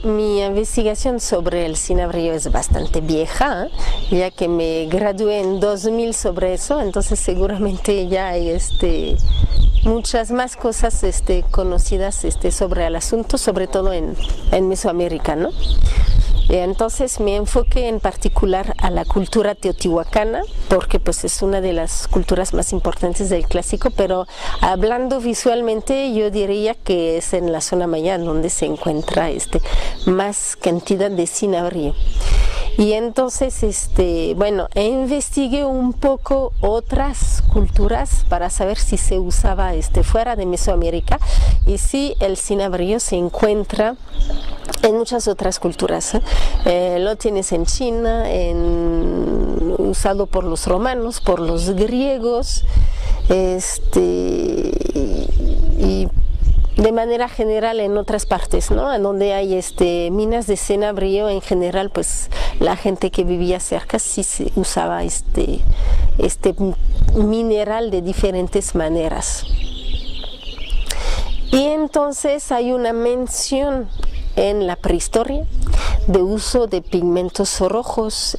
mi investigación sobre el cinabrio es bastante vieja, ya que me gradué en 2000 sobre eso, entonces seguramente ya hay muchas más cosas conocidas sobre el asunto, sobre todo en Mesoamérica, ¿no? Entonces me enfoqué en particular a la cultura teotihuacana, porque pues es una de las culturas más importantes del clásico, pero hablando visualmente yo diría que es en la zona maya donde se encuentra más cantidad de cinabrio. Y entonces, bueno, investigué un poco otras culturas para saber si se usaba fuera de Mesoamérica y si el cinabrio se encuentra en muchas otras culturas. Lo tienes en China, usado por los romanos, por los griegos, y de manera general en otras partes, ¿no? En donde hay minas de cinabrio, en general, pues la gente que vivía cerca sí se usaba este mineral de diferentes maneras. Y entonces hay una mención en la prehistoria de uso de pigmentos rojos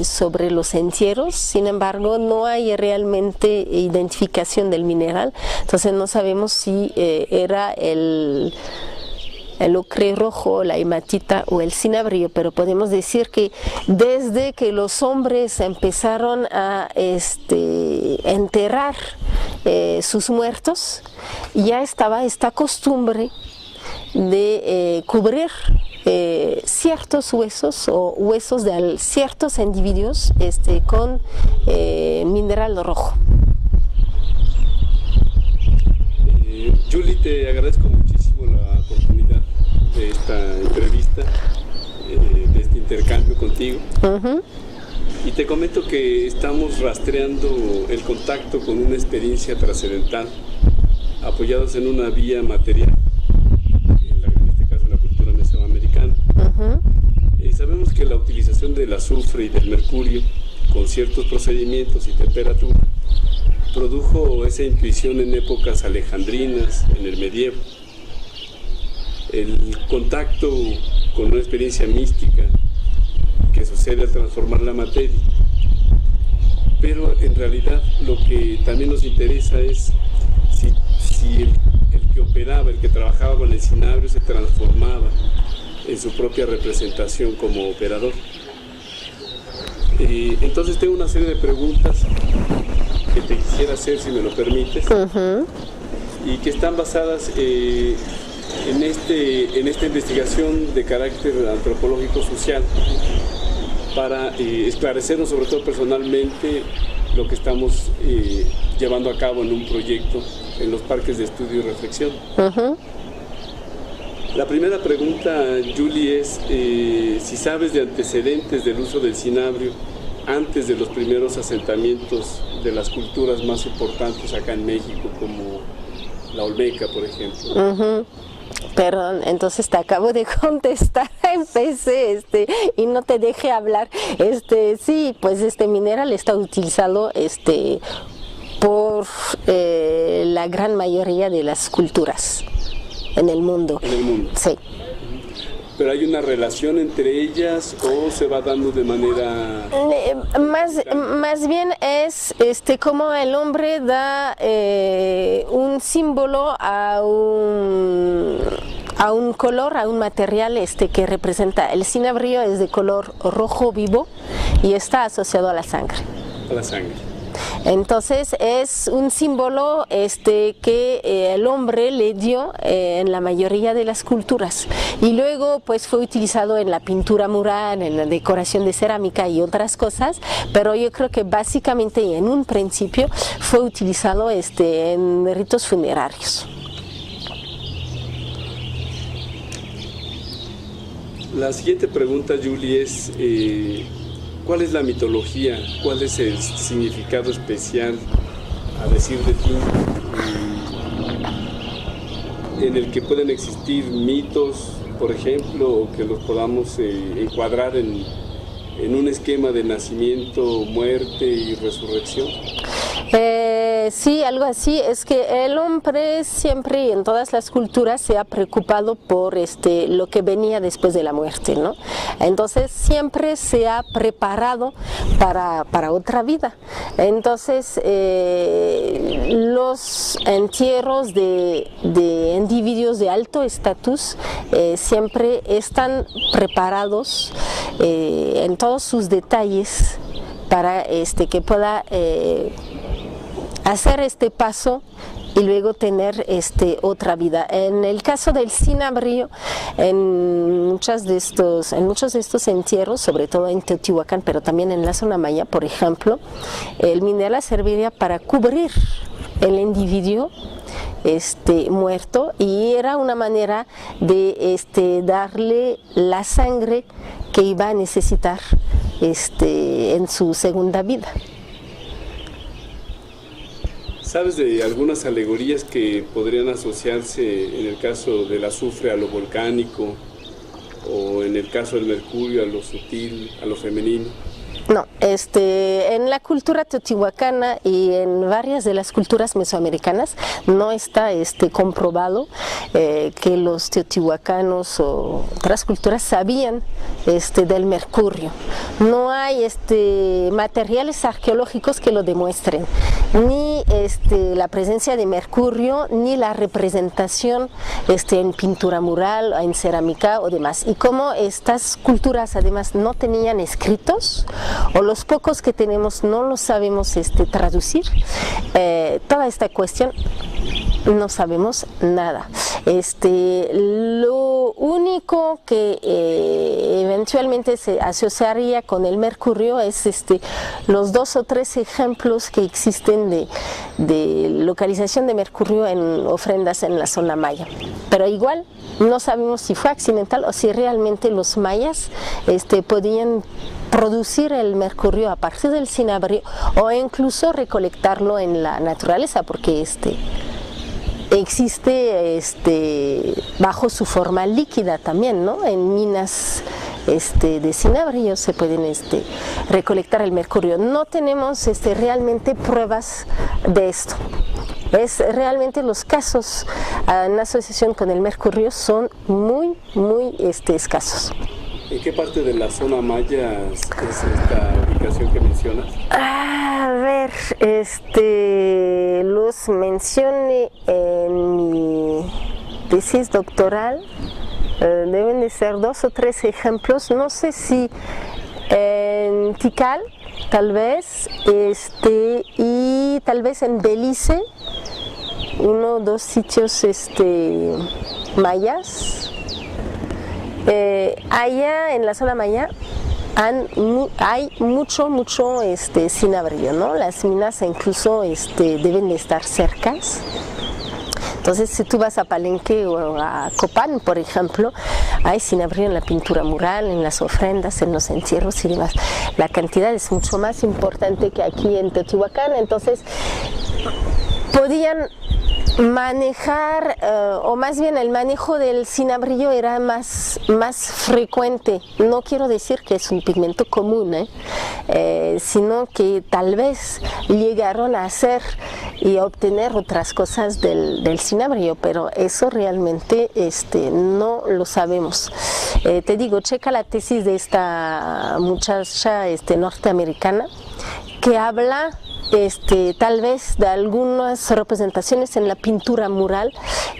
sobre los entierros. Sin embargo, no hay realmente identificación del mineral, entonces no sabemos si era el ocre rojo, la hematita o el cinabrio, pero podemos decir que desde que los hombres empezaron a enterrar sus muertos, ya estaba esta costumbre de cubrir ciertos huesos o huesos de ciertos individuos con mineral rojo. Julie, te agradezco muchísimo la oportunidad de esta entrevista, de este intercambio contigo. Y te comento que estamos rastreando el contacto con una experiencia trascendental, apoyados en una vía material, en este caso la cultura mesoamericana. Sabemos que la utilización del azufre y del mercurio con ciertos procedimientos y temperatura produjo esa intuición en épocas alejandrinas, en el medievo. El contacto con una experiencia mística que sucede al transformar la materia. Pero en realidad lo que también nos interesa es si el que operaba, el que trabajaba con el cinabrio se transformaba en su propia representación como operador. Entonces tengo una serie de preguntas que te quisiera hacer, si me lo permites, y que están basadas en esta investigación de carácter antropológico social, para esclarecernos, sobre todo personalmente, lo que estamos llevando a cabo en un proyecto en los parques de estudio y reflexión. La primera pregunta, Julie, es si sabes de antecedentes del uso del cinabrio antes de los primeros asentamientos de las culturas más importantes acá en México, como la Olmeca, por ejemplo. Perdón, entonces te acabo de contestar, empecé y no te dejé hablar. Sí, pues este mineral está utilizado por la gran mayoría de las culturas en el mundo. En el mundo. Sí. ¿Pero hay una relación entre ellas o se va dando de manera...? Más bien es como el hombre da un símbolo a un color, a un material que representa. El cinabrio es de color rojo vivo y está asociado a la sangre. A la sangre. Entonces es un símbolo que el hombre le dio en la mayoría de las culturas, y luego pues fue utilizado en la pintura mural, en la decoración de cerámica y otras cosas, pero yo creo que básicamente y en un principio fue utilizado en ritos funerarios. La siguiente pregunta, Julie, es ¿cuál es la mitología? ¿Cuál es el significado especial, a decir de ti, en el que pueden existir mitos, por ejemplo, o que los podamos encuadrar en un esquema de nacimiento, muerte y resurrección? Sí, algo así. Es que el hombre siempre en todas las culturas se ha preocupado por lo que venía después de la muerte, ¿no? Entonces siempre se ha preparado para otra vida. Entonces los entierros de individuos de alto estatus siempre están preparados en todos sus detalles para que pueda hacer este paso y luego tener otra vida. En el caso del cinabrillo, en muchos de estos entierros, sobre todo en Teotihuacán, pero también en la zona maya, por ejemplo, el mineral serviría para cubrir el individuo muerto, y era una manera de darle la sangre que iba a necesitar en su segunda vida. ¿Sabes de algunas alegorías que podrían asociarse en el caso del azufre a lo volcánico, o en el caso del mercurio a lo sutil, a lo femenino? No, en la cultura teotihuacana y en varias de las culturas mesoamericanas no está comprobado que los teotihuacanos o otras culturas sabían del mercurio. No hay materiales arqueológicos que lo demuestren, ni la presencia de mercurio, ni la representación en pintura mural, en cerámica o demás. Y como estas culturas además no tenían escritos, o los pocos que tenemos no los sabemos traducir, toda esta cuestión no sabemos nada. Lo único que eventualmente se asociaría con el mercurio es los 2 o 3 ejemplos que existen de localización de mercurio en ofrendas en la zona maya, pero igual no sabemos si fue accidental o si realmente los mayas podían producir el mercurio a partir del cinabrillo, o incluso recolectarlo en la naturaleza, porque existe bajo su forma líquida también, ¿no? En minas de cinabrillo se pueden recolectar el mercurio. No tenemos realmente pruebas de esto. Realmente los casos en asociación con el mercurio son muy escasos. ¿En qué parte de la zona maya es esta ubicación que mencionas? A ver, los mencioné en mi tesis doctoral. Deben de ser 2 o 3 ejemplos. No sé si en Tikal, tal vez, y tal vez en Belice, 1 o 2 sitios mayas. Allá en la zona maya hay mucho cinabrillo, ¿no? Las minas incluso deben de estar cercas. Entonces, si tú vas a Palenque o a Copán, por ejemplo, hay cinabrillo en la pintura mural, en las ofrendas, en los entierros y demás. La cantidad es mucho más importante que aquí en Teotihuacán. Entonces, podían manejar, o más bien el manejo del cinabrillo era más frecuente. No quiero decir que es un pigmento común, sino que tal vez llegaron a hacer y a obtener otras cosas del cinabrillo, pero eso realmente no lo sabemos. Te digo, checa la tesis de esta muchacha norteamericana, que habla tal vez de algunas representaciones en la pintura mural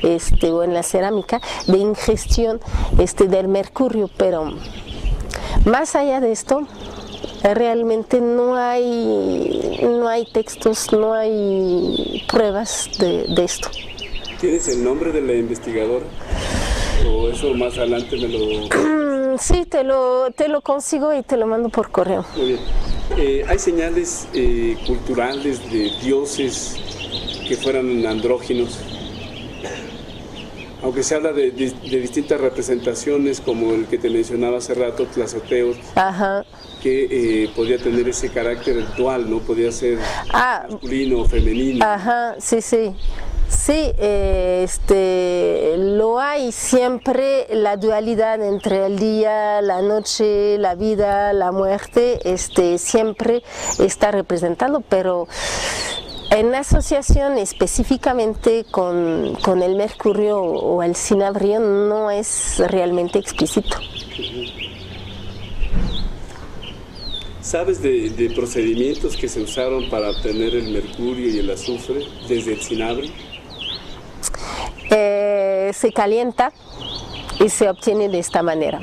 o en la cerámica de ingestión del mercurio, pero más allá de esto realmente no hay textos, no hay pruebas de esto. ¿Tienes el nombre de la investigadora? ¿O eso más adelante me lo...? Sí, te lo consigo y te lo mando por correo. Muy bien. ¿Hay señales culturales de dioses que fueran andróginos? Aunque se habla de distintas representaciones, como el que te mencionaba hace rato, Tlazoteotl, que podía tener ese carácter dual, ¿no? Podía ser masculino o femenino. Ajá, sí. Sí, lo hay siempre, la dualidad entre el día, la noche, la vida, la muerte, siempre está representado, pero En asociación específicamente con el mercurio o el cinabrio no es realmente explícito. ¿Sabes de procedimientos que se usaron para obtener el mercurio y el azufre desde el cinabrio? Se calienta y se obtiene de esta manera.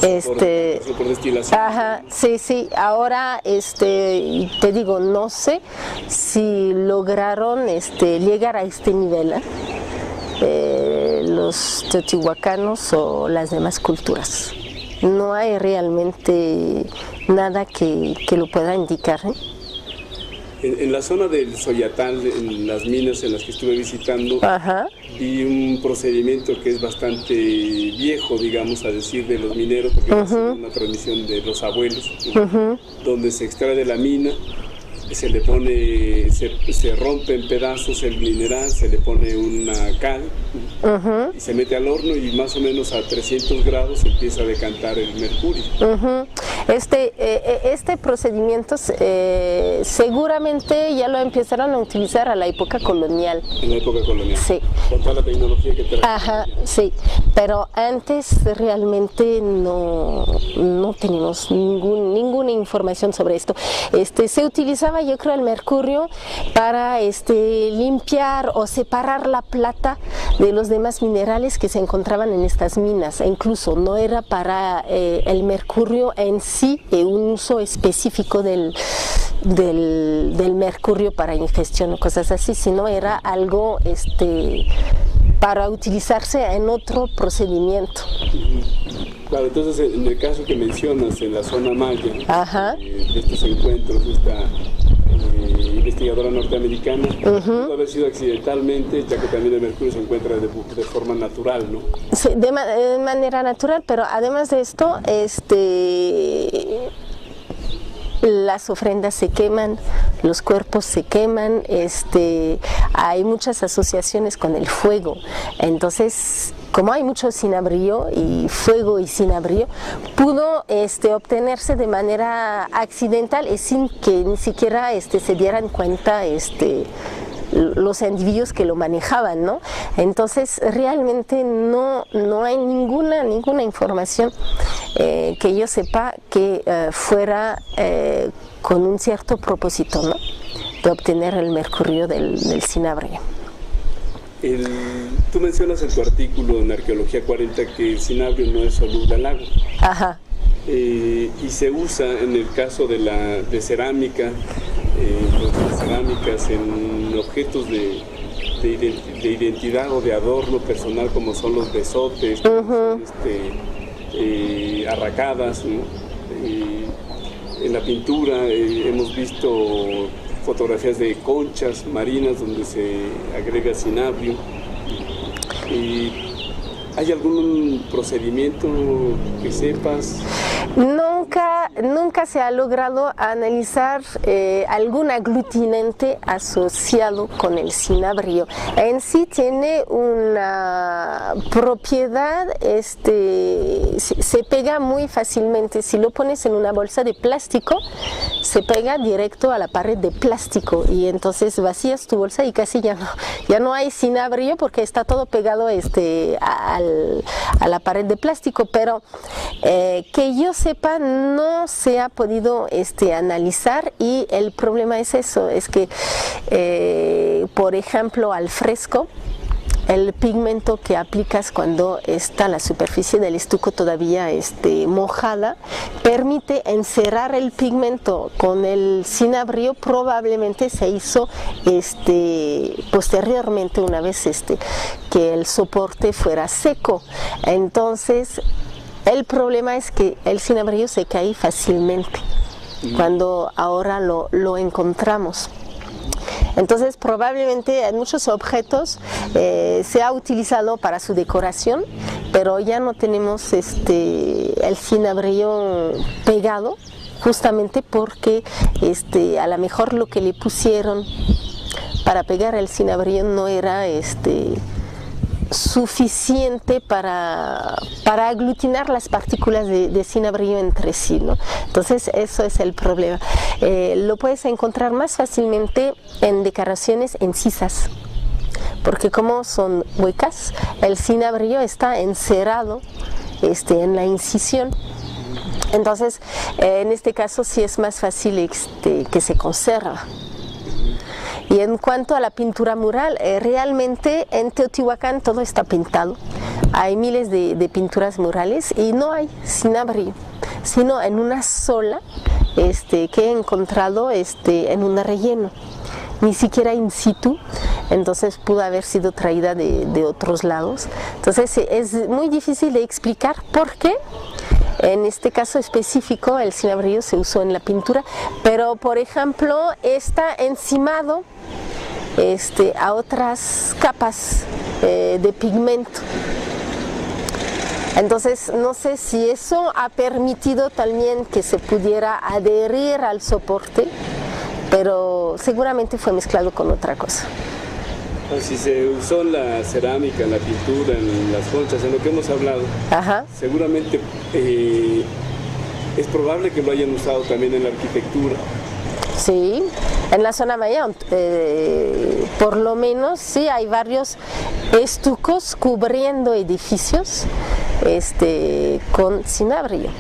Por destilación. Ajá, sí, ahora te digo, no sé si lograron llegar a este nivel, los teotihuacanos o las demás culturas. No hay realmente nada que lo pueda indicar. En la zona del Soyatal, en las minas en las que estuve visitando, Ajá. vi un procedimiento que es bastante viejo, digamos, a decir, de los mineros, porque es una transmisión de los abuelos, donde se extrae de la mina, se le pone, se rompe en pedazos el mineral, se le pone una cal y se mete al horno y más o menos a 300 grados empieza a decantar el mercurio. Este procedimiento seguramente ya lo empezaron a utilizar a la época colonial. En la época colonial. Sí. Con toda la tecnología que trae. Ajá, sí. Pero antes realmente no tenemos ninguna información sobre esto. Se utilizaba, yo creo, el mercurio para limpiar o separar la plata de los demás minerales que se encontraban en estas minas. E incluso no era para el mercurio en sí, un uso específico del mercurio para ingestión o cosas así, sino era algo para utilizarse en otro procedimiento. Claro, entonces en el caso que mencionas, en la zona maya, de estos encuentros, esta investigadora norteamericana, pudo haber sido accidentalmente, ya que también el mercurio se encuentra de forma natural, ¿no? Sí, de manera natural, pero además de esto, las ofrendas se queman, los cuerpos se queman, hay muchas asociaciones con el fuego. Entonces, como hay mucho cinabrio y fuego y cinabrio, pudo obtenerse de manera accidental y sin que ni siquiera se dieran cuenta los individuos que lo manejaban, ¿no? Entonces realmente no hay ninguna información que yo sepa que fuera con un cierto propósito, ¿no?, de obtener el mercurio del cinabrio. Tú mencionas en tu artículo en Arqueología 40 que el cinabrio no es soluble al agua. Ajá. Y se usa en el caso de cerámica, cerámicas en objetos de identidad o de adorno personal, como son los besotes, arracadas, ¿no? En la pintura hemos visto fotografías de conchas marinas donde se agrega cinabrio. ¿Hay algún procedimiento que sepas? Nunca se ha logrado analizar algún aglutinante asociado con el cinabrio. En sí tiene una propiedad, se pega muy fácilmente. Si lo pones en una bolsa de plástico, se pega directo a la pared de plástico y entonces vacías tu bolsa y casi ya no hay cinabrio porque está todo pegado a la pared de plástico, pero que yo sepa no se ha podido analizar, y el problema es eso, es que por ejemplo al fresco, el pigmento que aplicas cuando está la superficie del estuco todavía mojada, permite encerrar el pigmento con el cinabrio. Probablemente se hizo posteriormente, una vez que el soporte fuera seco. Entonces el problema es que el cinabrio se cae fácilmente cuando ahora lo encontramos. Entonces probablemente en muchos objetos se ha utilizado para su decoración, pero ya no tenemos el cinabrio pegado, justamente porque a lo mejor lo que le pusieron para pegar el cinabrio no era suficiente para aglutinar las partículas de cinabrillo entre sí, ¿no? Entonces eso es el problema. Lo puedes encontrar más fácilmente en decoraciones encisas, porque como son huecas, el cinabrillo está encerrado en la incisión. Entonces en este caso sí es más fácil que se conserva. Y en cuanto a la pintura mural, realmente en Teotihuacán todo está pintado. Hay miles de pinturas murales y no hay cinabrillo, sino en una sola que he encontrado en un relleno, ni siquiera in situ, entonces pudo haber sido traída de otros lados. Entonces es muy difícil de explicar por qué. En este caso específico el cinabrillo se usó en la pintura, pero por ejemplo está encimado a otras capas de pigmento. Entonces no sé si eso ha permitido también que se pudiera adherir al soporte, pero seguramente fue mezclado con otra cosa. Si se usó la cerámica, la pintura, en las conchas, en lo que hemos hablado, Ajá. seguramente es probable que lo hayan usado también en la arquitectura. Sí, en la zona maya, por lo menos sí hay varios estucos cubriendo edificios con cinabrillo.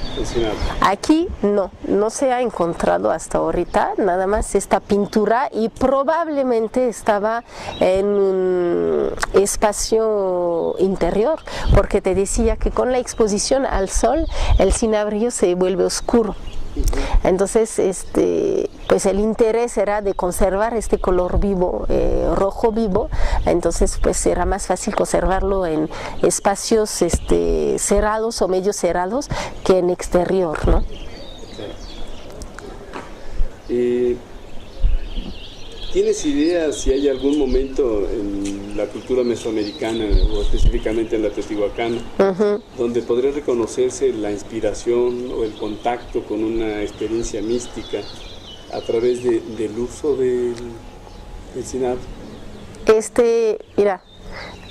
Aquí no se ha encontrado hasta ahorita, nada más esta pintura, y probablemente estaba en un espacio interior, porque te decía que con la exposición al sol el cinabrillo se vuelve oscuro. Entonces pues el interés era de conservar este color vivo, rojo vivo, entonces pues era más fácil conservarlo en espacios cerrados o medio cerrados que en exterior, ¿no? ¿Tienes idea si hay algún momento en la cultura mesoamericana o específicamente en la teotihuacana donde podría reconocerse la inspiración o el contacto con una experiencia mística a través del uso del cinabro? Mira,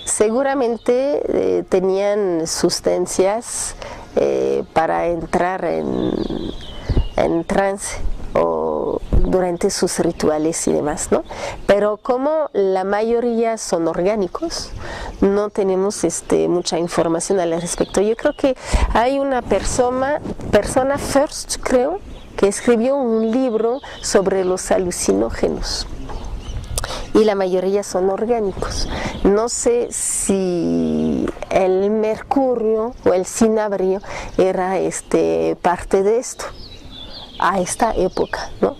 seguramente tenían sustancias para entrar en trance o durante sus rituales y demás, ¿no? Pero como la mayoría son orgánicos, no tenemos mucha información al respecto. Yo creo que hay una persona First, creo, que escribió un libro sobre los alucinógenos y la mayoría son orgánicos. No sé si el mercurio o el cinabrillo era parte de esto a esta época, ¿no?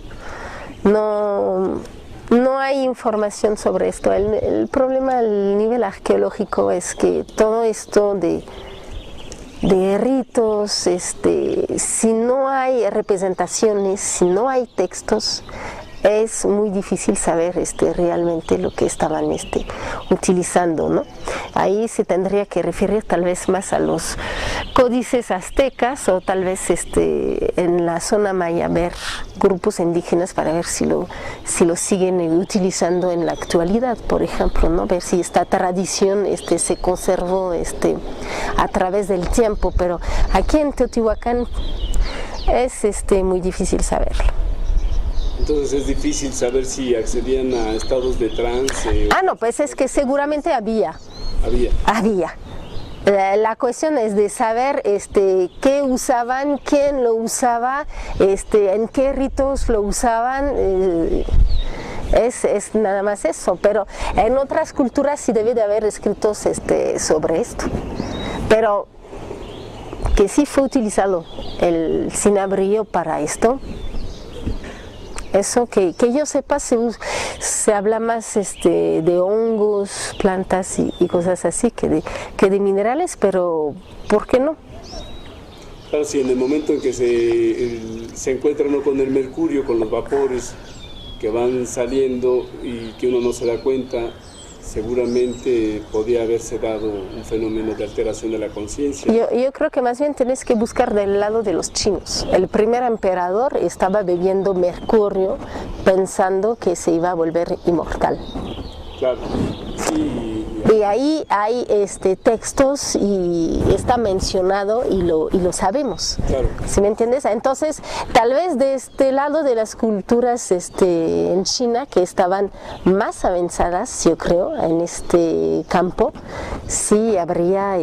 No hay información sobre esto. El problema al nivel arqueológico es que todo esto de ritos, si no hay representaciones, si no hay textos, es muy difícil saber realmente lo que estaban utilizando, ¿no? Ahí se tendría que referir tal vez más a los códices aztecas o tal vez en la zona maya ver grupos indígenas para ver si lo siguen utilizando en la actualidad, por ejemplo, ¿no? Ver si esta tradición se conservó a través del tiempo, pero aquí en Teotihuacán es muy difícil saberlo. Entonces es difícil saber si accedían a estados de trance. No, pues es que seguramente había. Había. La cuestión es de saber qué usaban, quién lo usaba, en qué ritos lo usaban. Es nada más eso, pero en otras culturas sí debe de haber escritos sobre esto. Pero que sí fue utilizado el cinabrillo para esto. Eso que yo sepa, se habla más de hongos, plantas y cosas así que de minerales, pero ¿por qué no? Claro, sí, en el momento en que se encuentra uno con el mercurio, con los vapores que van saliendo y que uno no se da cuenta, seguramente podía haberse dado un fenómeno de alteración de la conciencia. Yo creo que más bien tenés que buscar del lado de los chinos. El primer emperador estaba bebiendo mercurio pensando que se iba a volver inmortal. Claro, sí, Y ahí hay textos y está mencionado y lo sabemos. Claro. ¿Sí me entiendes? Entonces, tal vez de este lado de las culturas en China que estaban más avanzadas, yo creo, en este campo, sí habría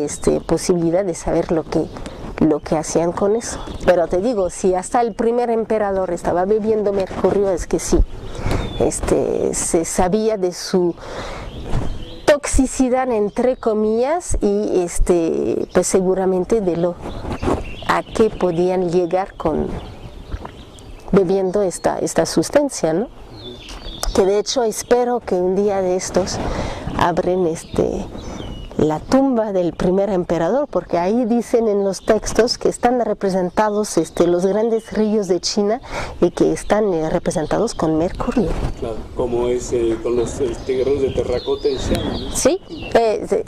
posibilidad de saber lo que hacían con eso. Pero te digo, si hasta el primer emperador estaba bebiendo mercurio, es que sí, se sabía de su toxicidad entre comillas y pues seguramente de lo a qué podían llegar con bebiendo esta sustancia, ¿no? Que de hecho espero que un día de estos abren la tumba del primer emperador, porque ahí dicen en los textos que están representados los grandes ríos de China y que están representados con mercurio. Claro, como es con los guerreros de terracota en Xi'an, ¿no? Sí,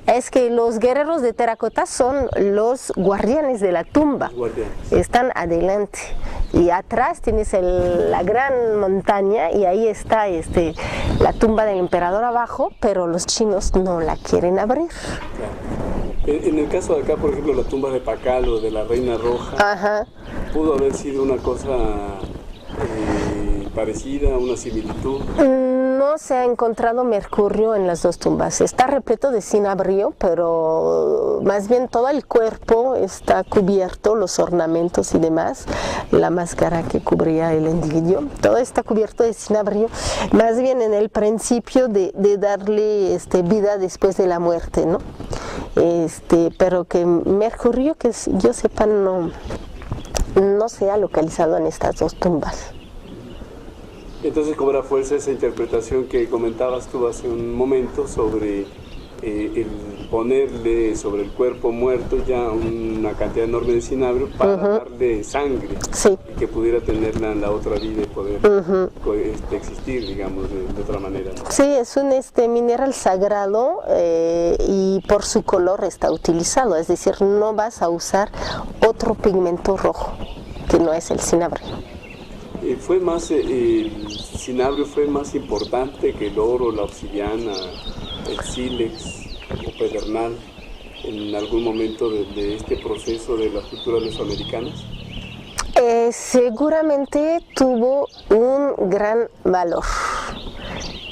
es que los guerreros de terracota son los guardianes de la tumba. Guardianes. Están adelante y atrás tienes la gran montaña y ahí está la tumba del emperador abajo, pero los chinos no la quieren abrir. Claro. En el caso de acá, por ejemplo, la tumba de Pakal o de la Reina Roja, Ajá. pudo haber sido una cosa parecida, una similitud. No se ha encontrado mercurio en las dos tumbas. Está repleto de cinabrio, pero más bien todo el cuerpo está cubierto, los ornamentos y demás, la máscara que cubría el individuo, todo está cubierto de cinabrio, más bien en el principio de darle vida después de la muerte, ¿no? Pero que mercurio, que yo sepa, no se ha localizado en estas dos tumbas. Entonces cobra fuerza esa interpretación que comentabas tú hace un momento sobre el ponerle sobre el cuerpo muerto ya una cantidad enorme de cinabrio para darle sangre, sí, y que pudiera tenerla en la otra vida y poder existir, digamos, de otra manera, ¿no? Sí, es un mineral sagrado y por su color está utilizado, es decir, no vas a usar otro pigmento rojo que no es el cinabrio. Fue más, el cinabrio fue más importante que el oro, la obsidiana, el sílex o pedernal en algún momento de este proceso de las culturas mesoamericanas. Seguramente tuvo un gran valor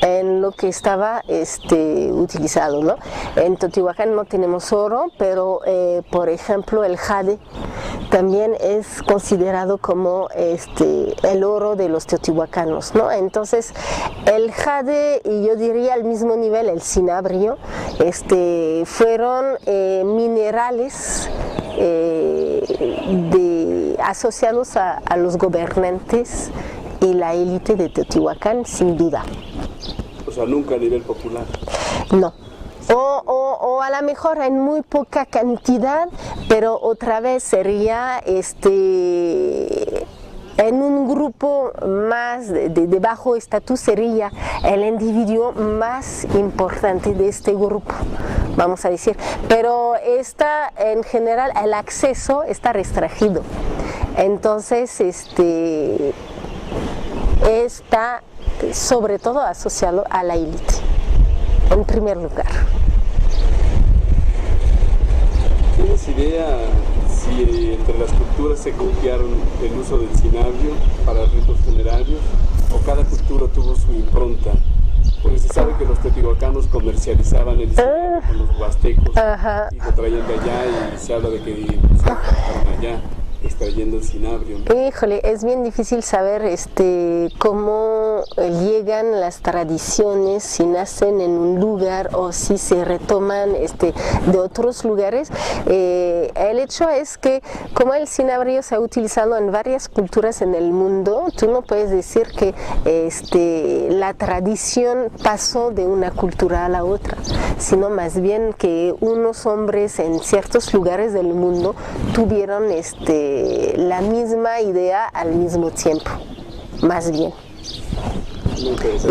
en lo que estaba utilizado, ¿no? En Teotihuacán no tenemos oro, pero por ejemplo el jade también es considerado como el oro de los teotihuacanos, ¿no? Entonces el jade y yo diría al mismo nivel el cinabrio fueron minerales asociados a los gobernantes y la élite de Teotihuacán, sin duda. O sea, nunca a nivel popular. No. O a lo mejor en muy poca cantidad, pero otra vez sería en un grupo más de bajo estatus, sería el individuo más importante de este grupo, vamos a decir. Pero en general el acceso está restringido. Entonces está sobre todo asociado a la élite, en primer lugar. ¿Tienes idea si entre las culturas se copiaron el uso del cinabrio para ritos funerarios o cada cultura tuvo su impronta? Porque se sabe que los teotihuacanos comercializaban el cinabrio con los huastecos y lo traían de allá, y se habla de que se encontraron allá extrayendo el cinabrio, ¿no? Híjole, es bien difícil saber cómo llegan las tradiciones, si nacen en un lugar o si se retoman de otros lugares. El hecho es que como el cinabrio se ha utilizado en varias culturas en el mundo, tú no puedes decir que la tradición pasó de una cultura a la otra, sino más bien que unos hombres en ciertos lugares del mundo tuvieron la misma idea al mismo tiempo, más bien.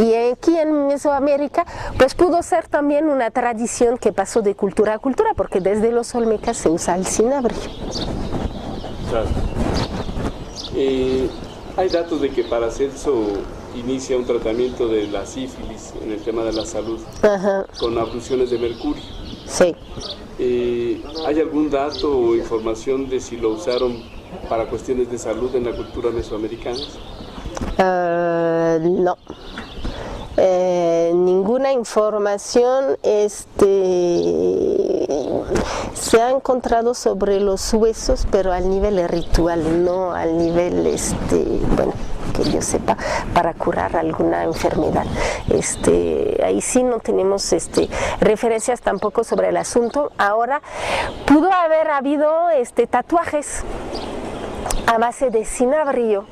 Y aquí en Mesoamérica pues pudo ser también una tradición que pasó de cultura a cultura, porque desde los olmecas se usa el cinabrio. Claro. Hay datos de que Paracelso inicia un tratamiento de la sífilis en el tema de la salud con abluciones de mercurio. Sí. ¿Hay algún dato o información de si lo usaron para cuestiones de salud en la cultura mesoamericana? No. Ninguna información se ha encontrado sobre los huesos, pero al nivel ritual, no al nivel, bueno, que yo sepa, para curar alguna enfermedad. Ahí sí no tenemos referencias tampoco sobre el asunto. Ahora, pudo haber habido tatuajes a base de cinabrillo.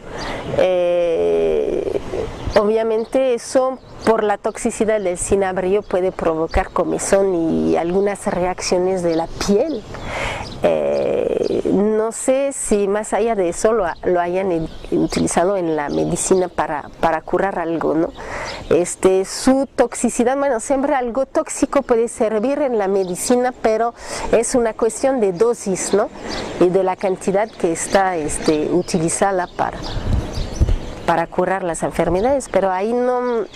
Obviamente eso, por la toxicidad del cinabrillo, puede provocar comezón y algunas reacciones de la piel. No sé si más allá de eso lo hayan utilizado en la medicina para curar algo, ¿no? Su toxicidad, bueno, siempre algo tóxico puede servir en la medicina, pero es una cuestión de dosis, ¿no? Y de la cantidad que está utilizada para curar las enfermedades, pero ahí no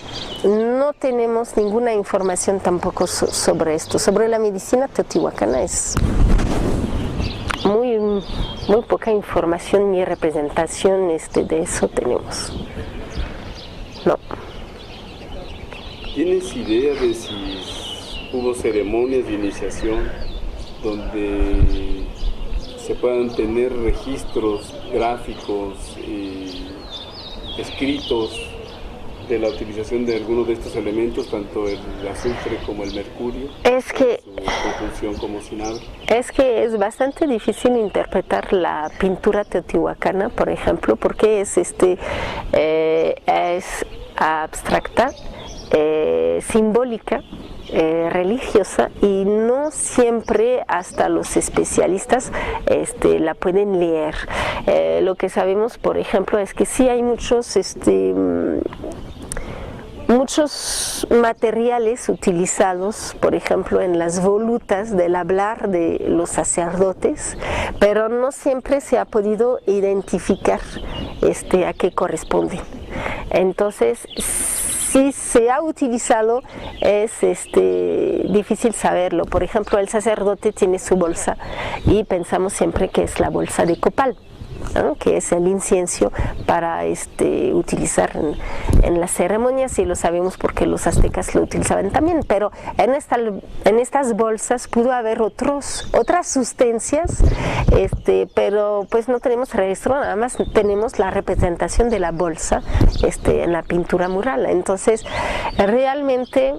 tenemos ninguna información tampoco sobre esto. Sobre la medicina teotihuacana es muy poca información ni representación de eso tenemos. No. ¿Tienes idea de si hubo ceremonias de iniciación donde se puedan tener registros gráficos escritos de la utilización de algunos de estos elementos, tanto el azufre como el mercurio, su conjunción como cinabrio? Es que es bastante difícil interpretar la pintura teotihuacana, por ejemplo, porque es abstracta, simbólica, religiosa, y no siempre hasta los especialistas la pueden leer. Lo que sabemos, por ejemplo, es que sí hay muchos materiales utilizados, por ejemplo, en las volutas del hablar de los sacerdotes, pero no siempre se ha podido identificar a qué corresponden. Entonces, si se ha utilizado, es difícil saberlo. Por ejemplo, el sacerdote tiene su bolsa y pensamos siempre que es la bolsa de copal, ¿no? Que es el incienso para utilizar en las ceremonias, y lo sabemos porque los aztecas lo utilizaban también, pero en estas bolsas pudo haber otras sustancias, pero pues no tenemos registro, nada más tenemos la representación de la bolsa en la pintura mural. Entonces realmente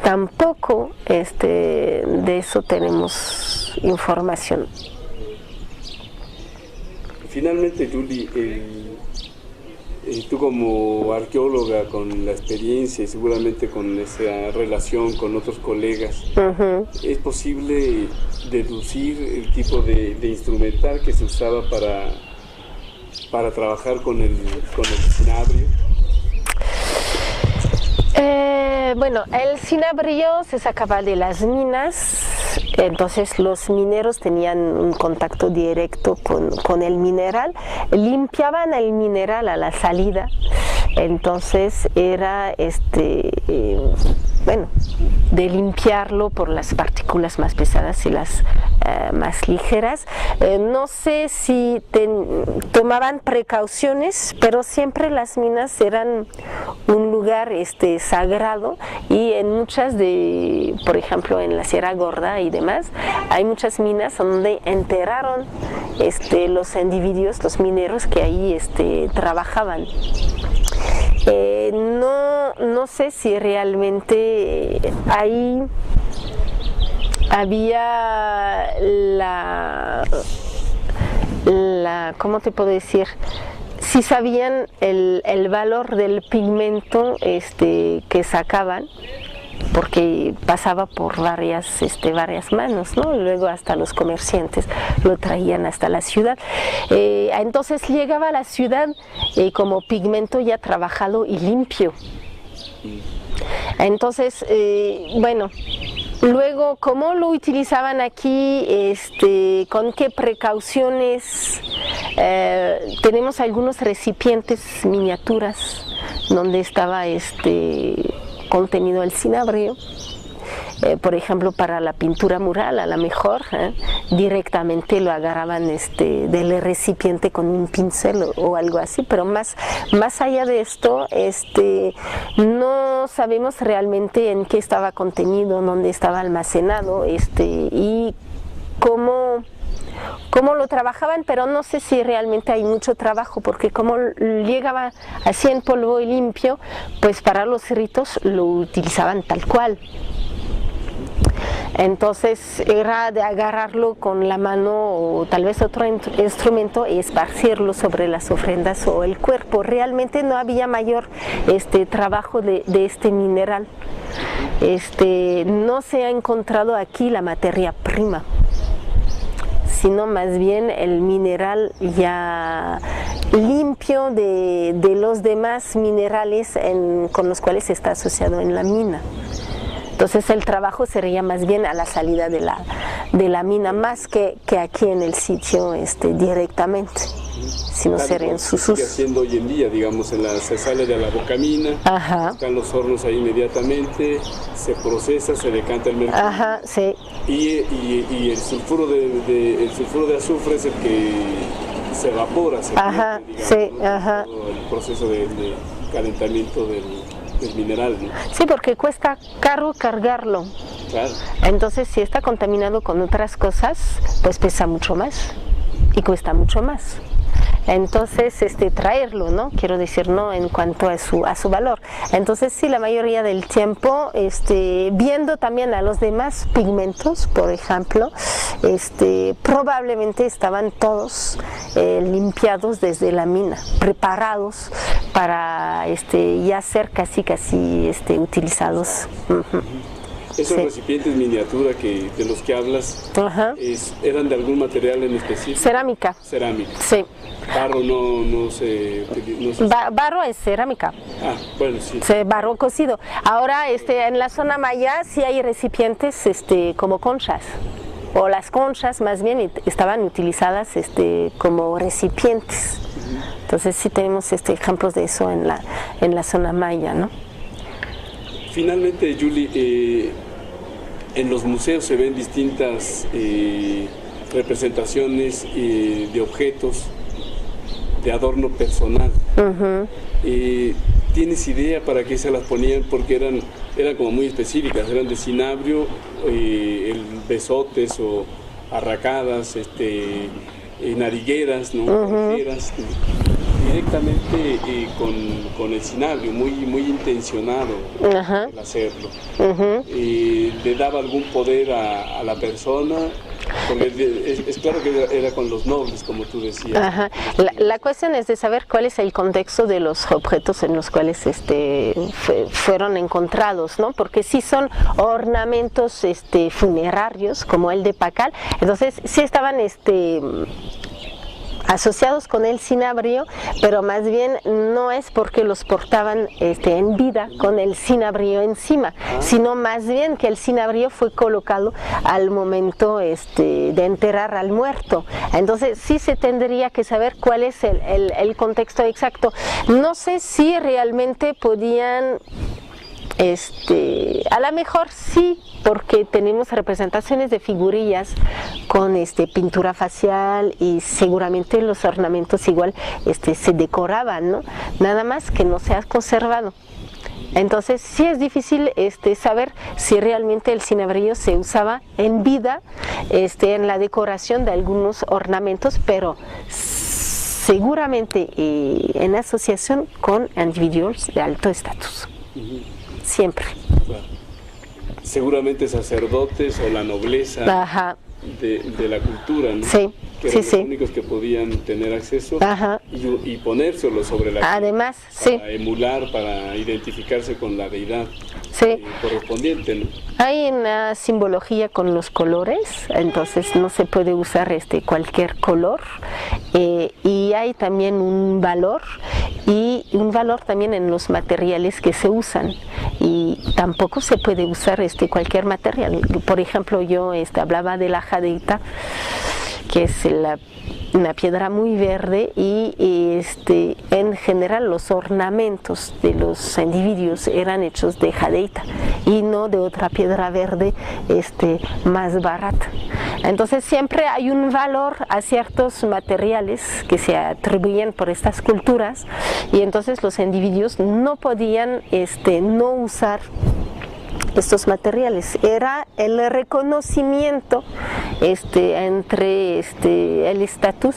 tampoco de eso tenemos información. Finalmente, Julie, tú como arqueóloga, con la experiencia y seguramente con esa relación con otros colegas, ¿es posible deducir el tipo de instrumental que se usaba para trabajar con el cinabrio? Bueno, el cinabrillo se sacaba de las minas, entonces los mineros tenían un contacto directo con el mineral, limpiaban el mineral a la salida, entonces era de limpiarlo por las partículas más pesadas y las más ligeras. No sé si tomaban precauciones, pero siempre las minas eran un lugar sagrado, y en muchas por ejemplo en la Sierra Gorda y demás, hay muchas minas donde enterraron los individuos, los mineros que ahí trabajaban. No sé si realmente ahí había ¿cómo te puedo decir? Si sabían el valor del pigmento que sacaban, porque pasaba por varias manos, ¿no? Luego hasta los comerciantes lo traían hasta la ciudad. Entonces llegaba a la ciudad como pigmento ya trabajado y limpio. Entonces, Luego, ¿cómo lo utilizaban aquí? ¿Con qué precauciones? Tenemos algunos recipientes miniaturas donde estaba contenido el cinabrio. Por ejemplo, para la pintura mural, a lo mejor directamente lo agarraban del recipiente con un pincel o algo así, pero más allá de esto, no sabemos realmente en qué estaba contenido, dónde estaba almacenado y cómo lo trabajaban, pero no sé si realmente hay mucho trabajo, porque como llegaba así en polvo y limpio, pues para los ritos lo utilizaban tal cual. Entonces era de agarrarlo con la mano o tal vez otro instrumento y esparcirlo sobre las ofrendas o el cuerpo. Realmente no había mayor trabajo de este mineral. No se ha encontrado aquí la materia prima, sino más bien el mineral ya limpio de los demás minerales con los cuales está asociado en la mina. Entonces el trabajo sería más bien a la salida de la mina, más que aquí en el sitio directamente, sino sería en sus usos. Sigue haciendo hoy en día, digamos, se sale de la bocamina, están los hornos ahí inmediatamente, se procesa, se decanta el mercurio. Ajá, sí. Y el sulfuro de azufre es el que se evapora, se pierde, digamos, sí, ¿no? El proceso de calentamiento del mineral, ¿no? Sí, porque cuesta caro cargarlo. Claro. Entonces, si está contaminado con otras cosas, pues pesa mucho más y cuesta mucho más. Entonces, traerlo, ¿no? Quiero decir, ¿no? En cuanto a su valor. Entonces, sí, la mayoría del tiempo, viendo también a los demás pigmentos, por ejemplo, probablemente estaban todos limpiados desde la mina, preparados para ya ser casi utilizados. Esos recipientes miniatura de los que hablas, ¿eran de algún material en específico? Cerámica. Cerámica. Sí. Barro no se barro es cerámica. Ah, bueno, sí. Barro cocido. Ahora en la zona maya sí hay recipientes como conchas. O las conchas más bien estaban utilizadas como recipientes. Entonces sí tenemos ejemplos de eso en la zona maya, ¿no? Finalmente, Julie, en los museos se ven distintas representaciones de objetos de adorno personal. ¿Tienes idea para qué se las ponían? Porque eran como muy específicas, eran de cinabrio, besotes o arracadas, narigueras, ¿no? Directamente con el cinabrio, muy intencionado el hacerlo. ¿Le daba algún poder a la persona? Porque es claro que era con los nobles, como tú decías. La cuestión es de saber cuál es el contexto de los objetos en los cuales fueron encontrados, ¿no? Porque si son ornamentos funerarios, como el de Pacal, entonces sí estaban asociados con el cinabrio, pero más bien no es porque los portaban en vida con el cinabrio encima, sino más bien que el cinabrio fue colocado al momento de enterrar al muerto. Entonces sí se tendría que saber cuál es el contexto exacto. No sé si realmente podían a lo mejor sí, porque tenemos representaciones de figurillas con pintura facial y seguramente los ornamentos igual se decoraban, ¿no? Nada más que no se ha conservado. Entonces sí es difícil saber si realmente el cinabrio se usaba en vida en la decoración de algunos ornamentos, pero seguramente en asociación con individuos de alto estatus. Siempre. Seguramente sacerdotes o la nobleza de la cultura, ¿no? Sí. Que eran los únicos que podían tener acceso y ponérselo sobre la además, para emular, para identificarse con la deidad correspondiente, ¿no? Hay una simbología con los colores, entonces no se puede usar cualquier color, y hay también un valor y un valor también en los materiales que se usan, y tampoco se puede usar cualquier material. Por ejemplo, yo hablaba de la jadeita, que es una piedra muy verde, y en general los ornamentos de los individuos eran hechos de jadeita y no de otra piedra verde más barata. Entonces siempre hay un valor a ciertos materiales que se atribuyen por estas culturas, y entonces los individuos no podían no usar estos materiales. Era el reconocimiento entre el estatus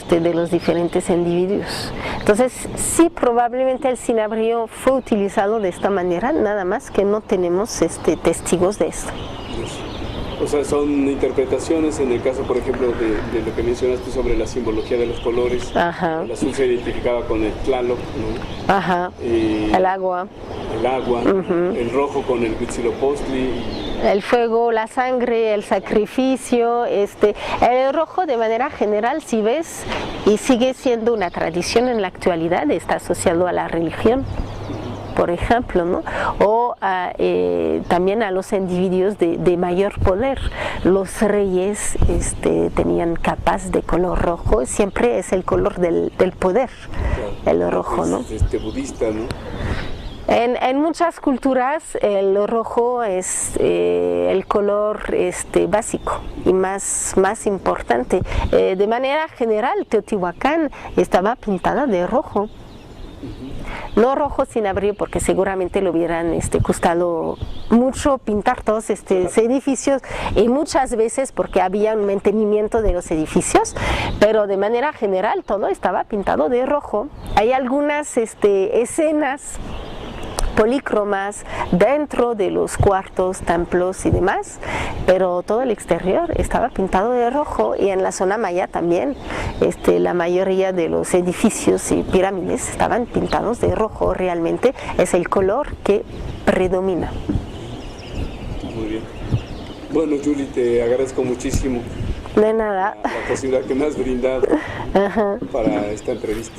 de los diferentes individuos. Entonces sí, probablemente el cinabrillo fue utilizado de esta manera, nada más que no tenemos testigos de esto. O sea, son interpretaciones. En el caso, por ejemplo, de lo que mencionaste sobre la simbología de los colores. Ajá. El azul se identificaba con el Tlaloc, ¿no? Ajá. El agua. El agua. El rojo con el Huitzilopochtli. El fuego, la sangre, el sacrificio. El rojo, de manera general, si ves, y sigue siendo una tradición en la actualidad, está asociado a la religión, por ejemplo, ¿no? O también a los individuos de mayor poder. Los reyes tenían capas de color rojo, siempre es el color del poder, el rojo, ¿no? Budista, ¿no? En muchas culturas el rojo es el color básico y más importante. De manera general, Teotihuacán estaba pintada de rojo. No rojo cinabrillo, porque seguramente le hubieran costado mucho pintar todos estos edificios, y muchas veces porque había un mantenimiento de los edificios, pero de manera general todo estaba pintado de rojo. Hay algunas escenas polícromas dentro de los cuartos, templos y demás, pero todo el exterior estaba pintado de rojo, y en la zona maya también la mayoría de los edificios y pirámides estaban pintados de rojo. Realmente es el color que predomina. Muy bien. Bueno, Julie, te agradezco muchísimo. De nada. La posibilidad que me has brindado para esta entrevista.